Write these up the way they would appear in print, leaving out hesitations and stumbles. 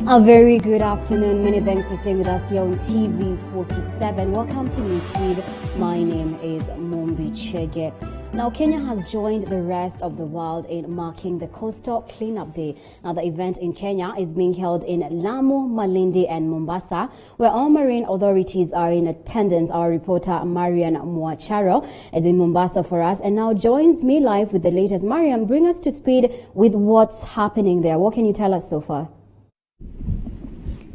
A very good afternoon. Many thanks for staying with us here on TV47. Welcome to Newsfeed. My name is Mombi Chege. Now, Kenya has joined the rest of the world in marking the Coastal Cleanup Day. Now, the event in Kenya is being held in Lamu, Malindi, and Mombasa, where all marine authorities are in attendance. Our reporter, Marian Mwacharo, is in Mombasa for us and now joins me live with the latest. Marian, bring us to speed with what's happening there. What can you tell us so far?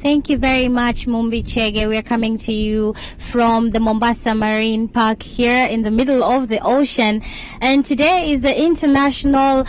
Thank you very much, Mombi Chege. We are coming to you from the Mombasa Marine Park here in the middle of the ocean. And today is the International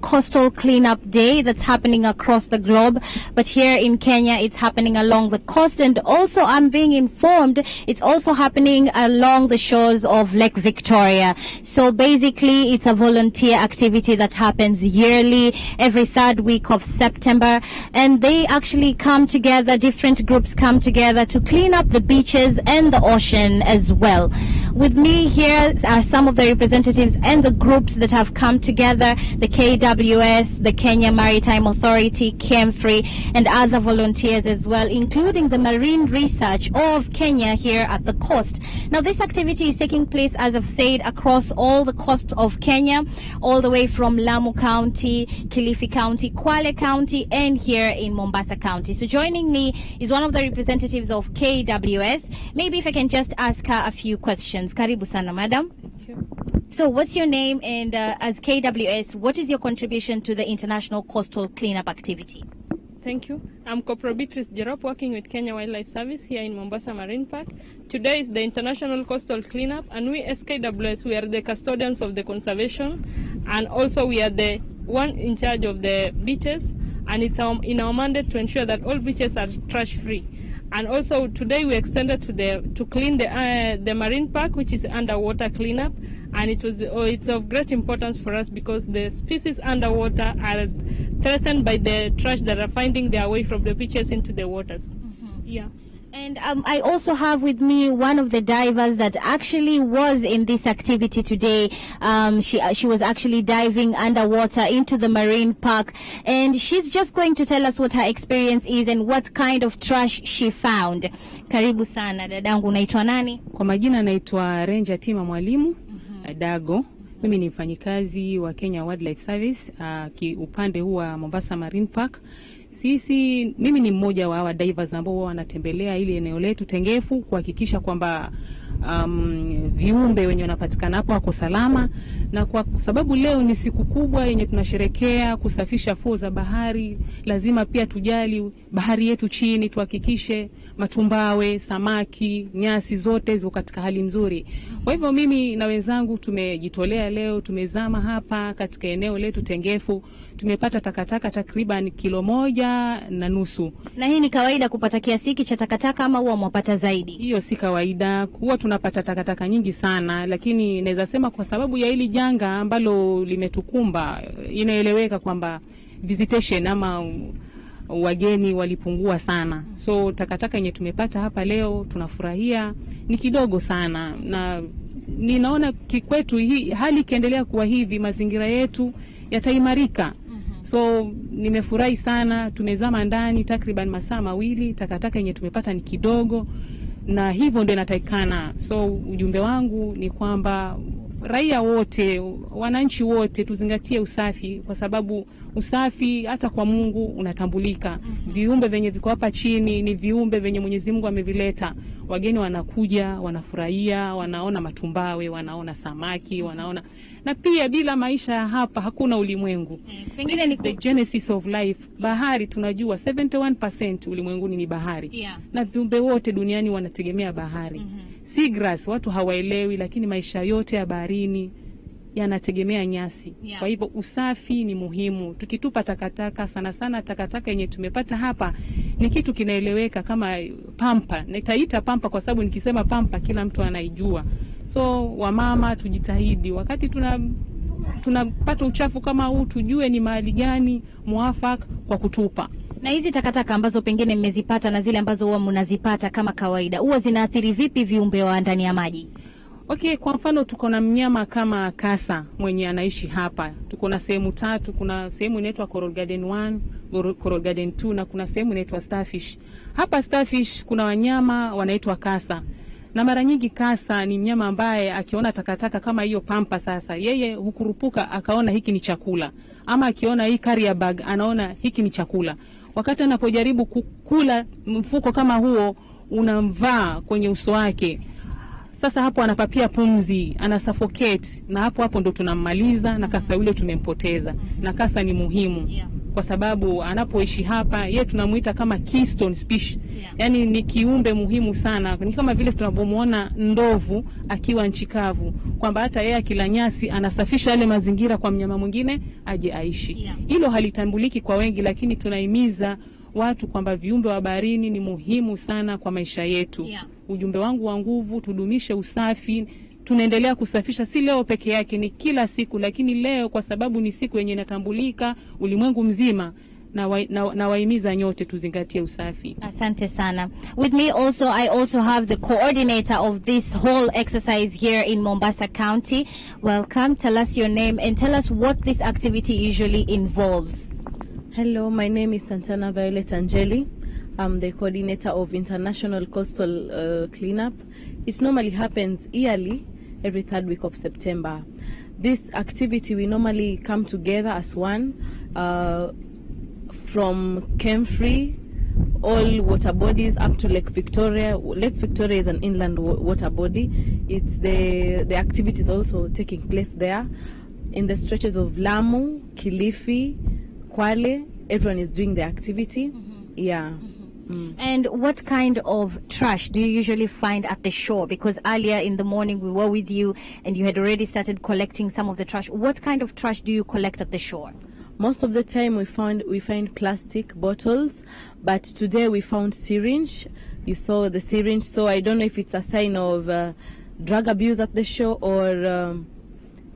Coastal Cleanup Day that's happening across the globe. But here in Kenya, it's happening along the coast. And also, I'm being informed, it's also happening along the shores of Lake Victoria. So basically, it's a volunteer activity that happens yearly, every third week of September. And they actually come together. Different groups come together to clean up the beaches and the ocean as well. With me here are some of the representatives and the groups that have come together, the KWS, the Kenya Maritime Authority, KEMFRI, and other volunteers as well, including the Marine Research of Kenya here at the coast. Now, this activity is taking place, as I've said, across all the coast of Kenya, all the way from Lamu County, Kilifi County, Kwale County, and here in Mombasa County. So joining me is one of the representatives of KWS. Maybe if I can just ask her a few questions. Karibu sana, madam. Sure. So what's your name, and as KWS, what is your contribution to the International Coastal Cleanup activity? Thank you. I'm Corporal Beatrice Jerop, working with Kenya Wildlife Service here in Mombasa Marine Park. Today is the International Coastal Cleanup, and we as KWS, we are the custodians of the conservation, and also we are the one in charge of the beaches, and it's in our mandate to ensure that all beaches are trash free. And also today we extended to clean the marine park, which is underwater cleanup, and it's of great importance for us because the species underwater are threatened by the trash that are finding their way from the beaches into the waters. Mm-hmm. Yeah. And I also have with me one of the divers that actually was in this activity today. She was actually diving underwater into the marine park, and she's just going to tell us what her experience is and what kind of trash she found. Karibu sana dadangu, unaitwa nani? Kwa majina naitwa Ranger Tima Mwalimu Dago. Mimi ni mfanyikazi wa Kenya Wildlife Service upande huu wa Mombasa Marine Park. Mimi ni mmoja wa hawa divers ambao wanatembelea ile eneo letu tengefu kuhakikisha kwamba viumbe wenye wanapatikana hapo wako salama, na kwa sababu leo ni siku kubwa yenye tunasherekea kusafisha fuo za bahari, lazima pia tujali bahari yetu chini, tuhakikishe matumbawe, samaki, nyasi zote ziko katika hali nzuri. Kwa hivyo mimi na wenzangu tumejitolea leo, tumezama hapa katika eneo letu tengefu. Tumepata takataka takriban 1.5 kilo. Na hii ni kawaida kupata kiasi hiki cha takataka ama huwa mwapata zaidi? Hiyo si kawaida. Huwa tunapata takataka nyingi sana, lakini naweza sema kwa sababu ya hili janga ambalo limetukumba, inaeleweka kwamba visitation ama wageni walipungua sana. So takataka yenye tumepata hapa leo tunafurahia ni kidogo sana, na ninaona kikwetu hali ikiendelea kuwa hivi mazingira yetu yataimarika. So nimefurahi sana. Tumezama ndani takriban masaa 2, takataka yenye tumepata ni kidogo, na hivyo ndio inatakikana. So ujumbe wangu ni kwamba raia wote, wananchi wote tuzingatie usafi, kwa sababu usafi hata kwa Mungu unatambulika. Viumbe venye viko hapa chini ni viumbe venye Mwenyezi Mungu amevileta. Wageni wanakuja, wanafurahia, wanaona matumbawe, wanaona samaki, wanaona, na pia bila maisha hapa hakuna ulimwengu. Pengine ni the genesis of life. Bahari tunajua 71% ulimwenguni ni bahari. Yeah. Na viumbe wote duniani wanategemea bahari. Seagrass watu hawaelewi, lakini maisha yote ya baharini yanategemea nyasi. Yeah. Kwa hivyo usafi ni muhimu. Tukitupa takataka, sana sana takataka yenye tumepata hapa ni kitu kinaeleweka kama pampa. Nitaita pampa kwa sababu nikisema pampa kila mtu anaijua. So wamama tujitahidi wakati tunapata uchafu kama huu, tujue ni mahali gani muafaka kwa kutupa. Na hizi takataka ambazo pengine mmezipata na zile ambazo huwa mnazipata kama kawaida, huwa zinaathiri vipi viumbe wa ndani ya maji? Okay, kwa mfano tuko na mnyama kama kasa mwenye anaishi hapa. Tuko na sehemu 3, kuna sehemu inaitwa Coral Garden 1, Coral Garden 2 na kuna sehemu inaitwa Starfish. Hapa Starfish kuna wanyama wanaitwa kasa. Na mara nyingi kasa ni mnyama ambaye akiona takataka kama hiyo pampa sasa, yeye hukurupuka akaona hiki ni chakula. Ama akiona hii carrier bag anaona hiki ni chakula. Wakati anapojaribu kukula mfuko kama huo unamvaa kwenye uso wake. Sasa hapo anapapia pumzi, anasuffocate, na hapo ndo tunammaliza na kasa yule tumempoteza. Na kasa ni muhimu kwa sababu anapoishi hapa yeye tunamuita kama keystone species. Yani ni kiumbe muhimu sana. Ni kama vile tunavyomuona ndovu akiwa nchi kavu, kwamba hata yeye akila nyasi anasafisha yale mazingira kwa mnyama mwingine aje aishi. Hilo halitambuliki kwa wengi, lakini tunahimiza watu kwamba viumbe wa baharini ni muhimu sana kwa maisha yetu. Ujumbe wangu wa nguvu, tudumishe usafi. Tunaendelea kusafisha, si leo peke yake, ni kila siku, lakini leo kwa sababu ni siku yenye inatambulika ulimwengu mzima, na wahimiza nyote tuzingatie usafi. Asante sana. With me also, I also have the coordinator of this whole exercise here in Mombasa County. Welcome. Tell us your name and tell us what this activity usually involves. Hello, my name is Santana Violet Angeli. I'm the coordinator of International Coastal Cleanup. It normally happens yearly, every 3rd week of September. This activity, we normally come together as one, from Kemfree, all water bodies up to Lake Victoria. Lake Victoria is an inland water body. It's the activities also taking place there. In the stretches of Lamu, Kilifi, Kwale, everyone is doing the activity. And what kind of trash do you usually find at the shore? Because earlier in the morning we were with you and you had already started collecting some of the trash. What kind of trash do you collect at the shore? Most of the time we find plastic bottles, but today we found syringe. You saw the syringe, so I don't know if it's a sign of drug abuse at the shore or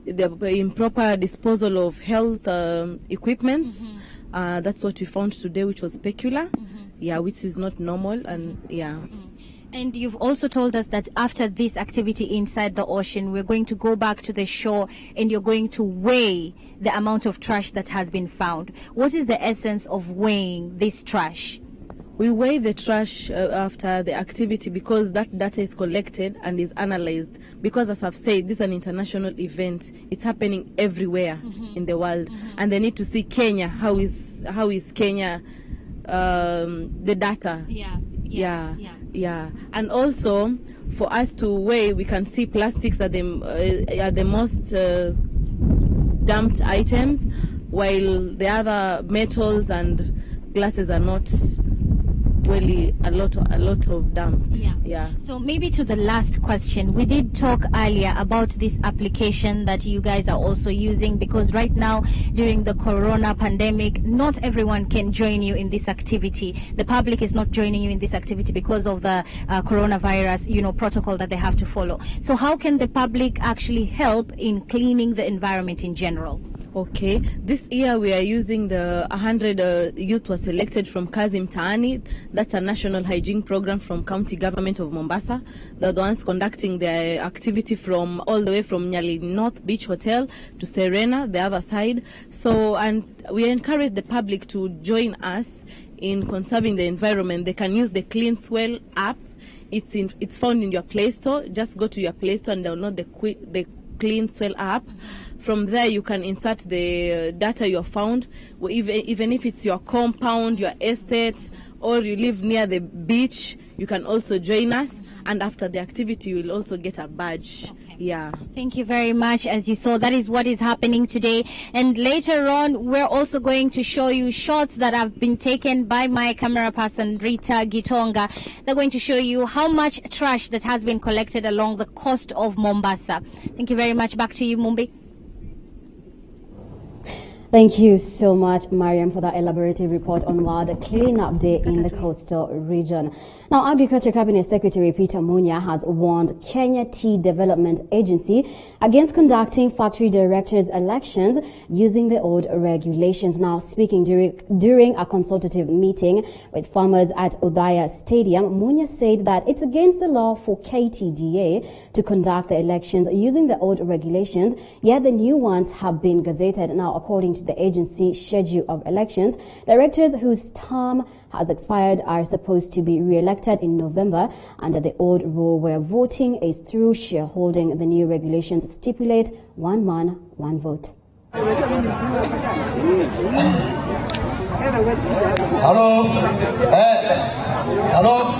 the improper disposal of health equipments. That's what we found today, which was specular. Which is not normal, and And you've also told us that after this activity inside the ocean, we're going to go back to the shore and you're going to weigh the amount of trash that has been found. What is the essence of weighing this trash? We weigh the trash after the activity because that data is collected and is analyzed. Because as I've said, this is an international event. It's happening everywhere in the world. And they need to see Kenya. How is Kenya, the data. And also for us to weigh, we can see plastics are the most dumped items, while the other metals and glasses are not really a lot of dumped. So maybe to the last question, we did talk earlier about this application that you guys are also using, because right now during the corona pandemic, not everyone can join you in this activity. The public is not joining you in this activity because of the coronavirus, protocol that they have to follow. So how can the public actually help in cleaning the environment in general? Okay, this year we are using the 100 youth were selected from Kazi Mtaani. That's a national hygiene program from County Government of Mombasa. They're the ones conducting the activity from all the way from Nyali North Beach Hotel to Serena, the other side. So, and we encourage the public to join us in conserving the environment. They can use the Clean Swell app. It's found in your Play Store. Just go to your Play Store and download the Clean Swell app. From there, you can insert the data you have found, even if it's your compound, your estate, or you live near the beach, you can also join us. And after the activity, you will also get a badge. Okay. Thank you very much. As you saw, that is what is happening today. And later on, we're also going to show you shots that have been taken by my camera person, Rita Gitonga. They're going to show you how much trash that has been collected along the coast of Mombasa. Thank you very much. Back to you, Mumbi. Thank you so much, Mariam, for that elaborative report on World Cleanup Day in the coastal region. Now, Agriculture Cabinet Secretary Peter Munya has warned Kenya Tea Development Agency against conducting factory directors' elections using the old regulations. Now, speaking during a consultative meeting with farmers at Udhaya Stadium, Munya said that it's against the law for KTDA to conduct the elections using the old regulations, yet the new ones have been gazetted. Now, according to the agency schedule of elections, directors whose term has expired are supposed to be re-elected in November under the old rule where voting is through shareholding. The new regulations stipulate one man, one vote. Hello. Hello.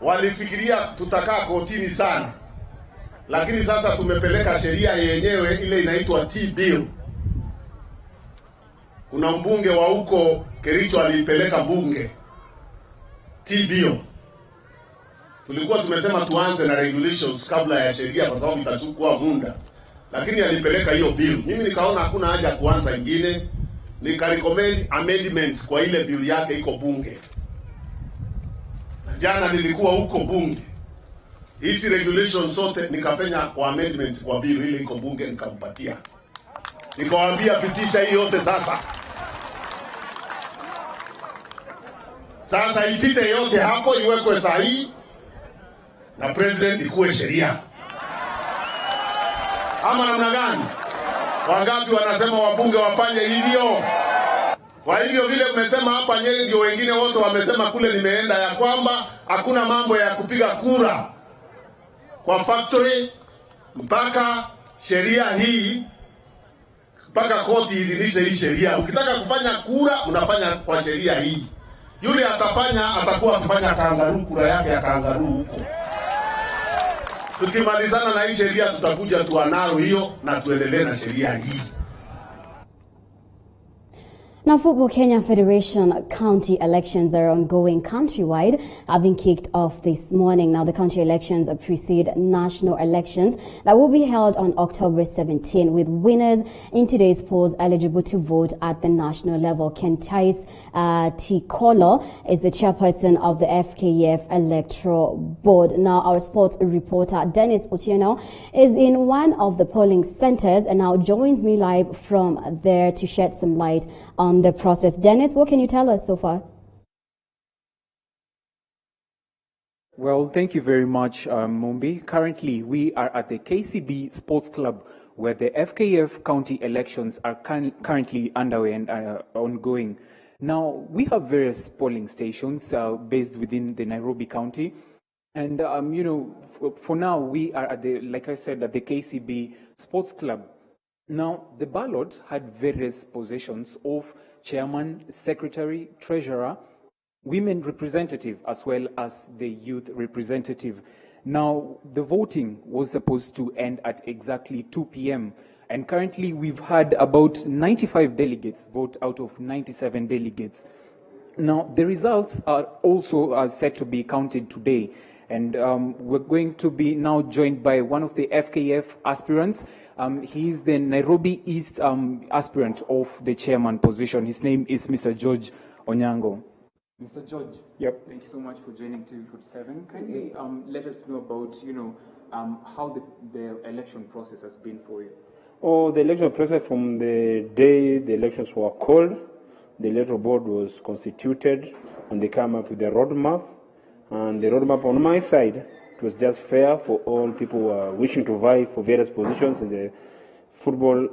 Walifikiria tutakaa kotini sana, lakini sasa tumepeleka sheria yenyewe ile inaitwa T-bill. Kuna mbunge wa huko Kericho alipeleka bunge T-bill. Tulikuwa tumesema tuanze na regulations kabla ya sheria kwa sababu itachukua muda, lakini alipeleka hiyo bill. Mimi nikaona hakuna haja kuanza ingine, nikarecommend amendments kwa ile bill yake iko bunge. Jana nilikuwa huko bunge, hizi regulations zote nikafanya kwa amendment kwa bill ile iko bunge, nikampatia, nikawaambia pitisha hii yote sasa ipite yote hapo, iwekwe sahihi na president, ikuwe sheria. Ama namna gani? Wangapi wanasema wabunge wafanye hivyo? Kwa hivyo vile mmesema hapa Nyeri, ndio wengine wote wamesema kule nimeenda, ya kwamba hakuna mambo ya kupiga kura kwa factory mpaka sheria hii, mpaka koti idhinishe hii sheria. Ukitaka kufanya kura unafanya kwa sheria hii. Yule atakuwa akifanya kangaroo, kura yake ya kangaroo huko. Tukimalizana na hii sheria tutakuja tuanalo hiyo na tuendelee na sheria hii. Now, Football Kenya Federation county elections are ongoing countrywide, having kicked off this morning. Now, the county elections precede national elections that will be held on October 17, with winners in today's polls eligible to vote at the national level. Kentais Tikolo is the chairperson of the FKF Electoral Board. Now, our sports reporter Dennis Otieno is in one of the polling centers and now joins me live from there to shed some light on the process. Dennis, what can you tell us so far? Well, thank you very much, Mumbi. Currently, we are at the KCB Sports Club, where the FKF county elections are currently underway and ongoing. Now, we have various polling stations based within the Nairobi County. And, for now, we are at like I said, at the KCB Sports Club. Now, the ballot had various positions of chairman, secretary, treasurer, women representative, as well as the youth representative. Now, the voting was supposed to end at exactly 2 p.m. And currently, we've had about 95 delegates vote out of 97 delegates. Now, the results are also set to be counted today. And we're going to be now joined by one of the FKF aspirants. He's the Nairobi East aspirant of the chairman position. His name is Mr. George Onyango. Mr. George, yep. Thank you so much for joining TV47. Kindly let us know about, how the election process has been for you. Oh, the election process from the day the elections were called, the electoral board was constituted, and they came up with a roadmap. And the roadmap on my side, it was just fair for all people who are wishing to vie for various positions in the football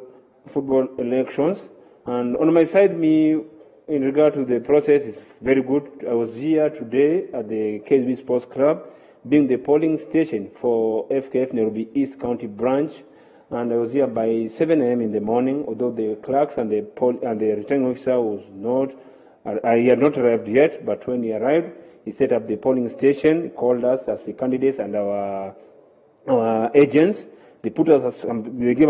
elections. And on my side, in regard to the process, is very good. I was here today at the KSB Sports Club, being the polling station for FKF Nairobi East County branch. And I was here by 7 a.m. in the morning, although the clerks and the returning officer was not, he had not arrived yet, but when he arrived, he set up the polling station, called us as the candidates and our agents. They gave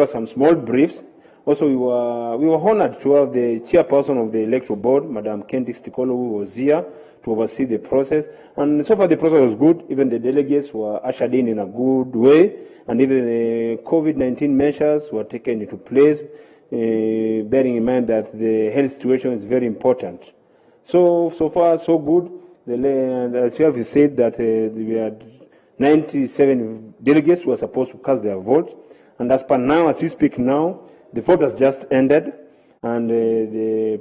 us some small briefs Also, we were honored to have the chairperson of the electoral board, Madam Kendrick Stikolo, who was here to oversee the process. And so far the process was good. Even the delegates were ushered in a good way. And even the COVID-19 measures were taken into place, bearing in mind that the health situation is very important. So far, so good. As you have said, that we had 97 delegates who were supposed to cast their vote. And as per now, as you speak now, the vote has just ended. And the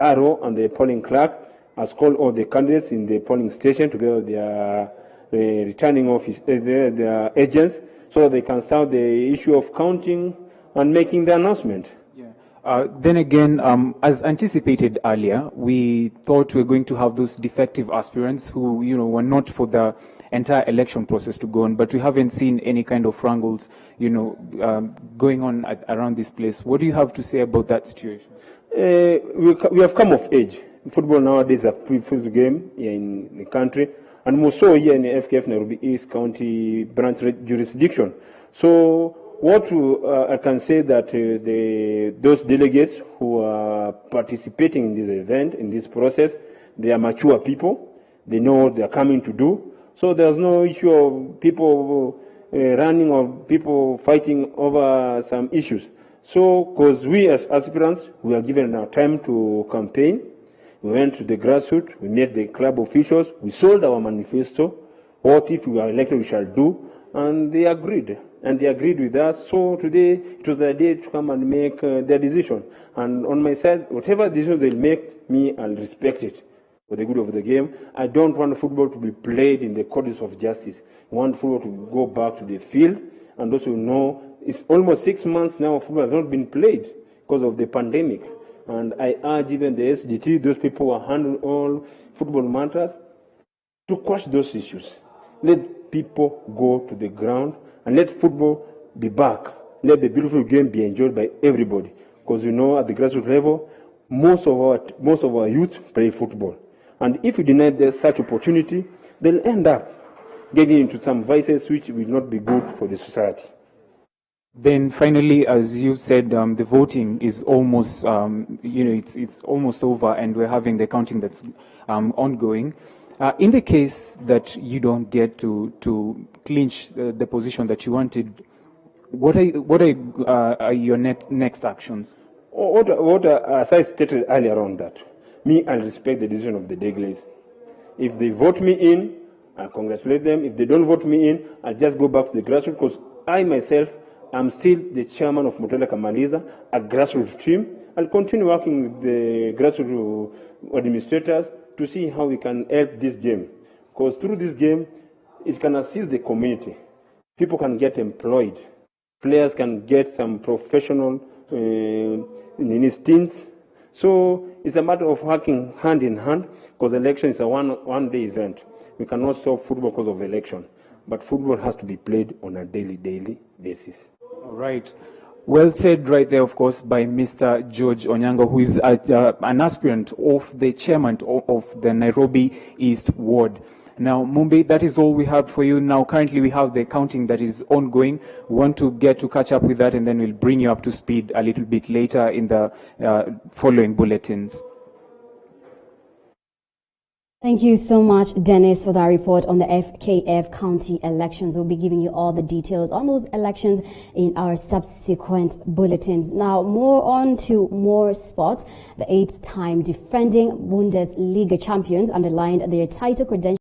RO and the polling clerk has called all the candidates in the polling station together with their returning office, their agents, so they can start the issue of counting and making the announcement. Then again, as anticipated earlier, we thought we were going to have those defective aspirants who, were not for the entire election process to go on, but we haven't seen any kind of wrangles, going on around this place. What do you have to say about that situation? We have come of age. Football nowadays is a pre-football game here in the country, and more so here in the FKF Nairobi East County branch jurisdiction. So what I can say that those delegates who are participating in this event, in this process, they are mature people. They know what they are coming to do. So there's no issue of people running or people fighting over some issues. So, because we as aspirants, we are given our time to campaign. We went to the grassroots, we met the club officials, we sold our manifesto. What if we are elected, we shall do. And they agreed. And they agreed with us. So today, it was the day to come and make their decision. And on my side, whatever decision they'll make, me, I'll respect it for the good of the game. I don't want football to be played in the courts of justice. I want football to go back to the field. And those who know, it's almost 6 months now football has not been played because of the pandemic. And I urge even the SGT, those people who are handling all football matters, to quash those issues. Let people go to the ground and let football be back. Let the beautiful game be enjoyed by everybody. Because at the grassroots level, most of our youth play football. And if you deny them such opportunity, they'll end up getting into some vices which will not be good for the society. Then finally, as you said, the voting is almost, it's almost over, and we're having the counting that's ongoing. In the case that you don't get to clinch the position that you wanted, what are your next actions? As I stated earlier on that, I'll respect the decision of the delegates. If they vote me in, I congratulate them. If they don't vote me in, I'll just go back to the grassroots, because I myself, I'm still the chairman of Motela Kamaliza, a grassroots team. I'll continue working with the grassroots administrators to see how we can help this game. Because through this game, it can assist the community. People can get employed. Players can get some professional instincts. So it's a matter of working hand in hand, because election is a one-day event. We cannot stop football because of election. But football has to be played on a daily basis. All right. Well said right there, of course, by Mr. George Onyango, who is an aspirant of the chairman of the Nairobi East Ward. Now, Mumbi, that is all we have for you. Now, currently we have the counting that is ongoing. We want to get to catch up with that, and then we'll bring you up to speed a little bit later in the following bulletins. Thank you so much, Dennis, for that report on the FKF county elections. We'll be giving you all the details on those elections in our subsequent bulletins. Now, on to more sports. The 8-time defending Bundesliga champions underlined their title credentials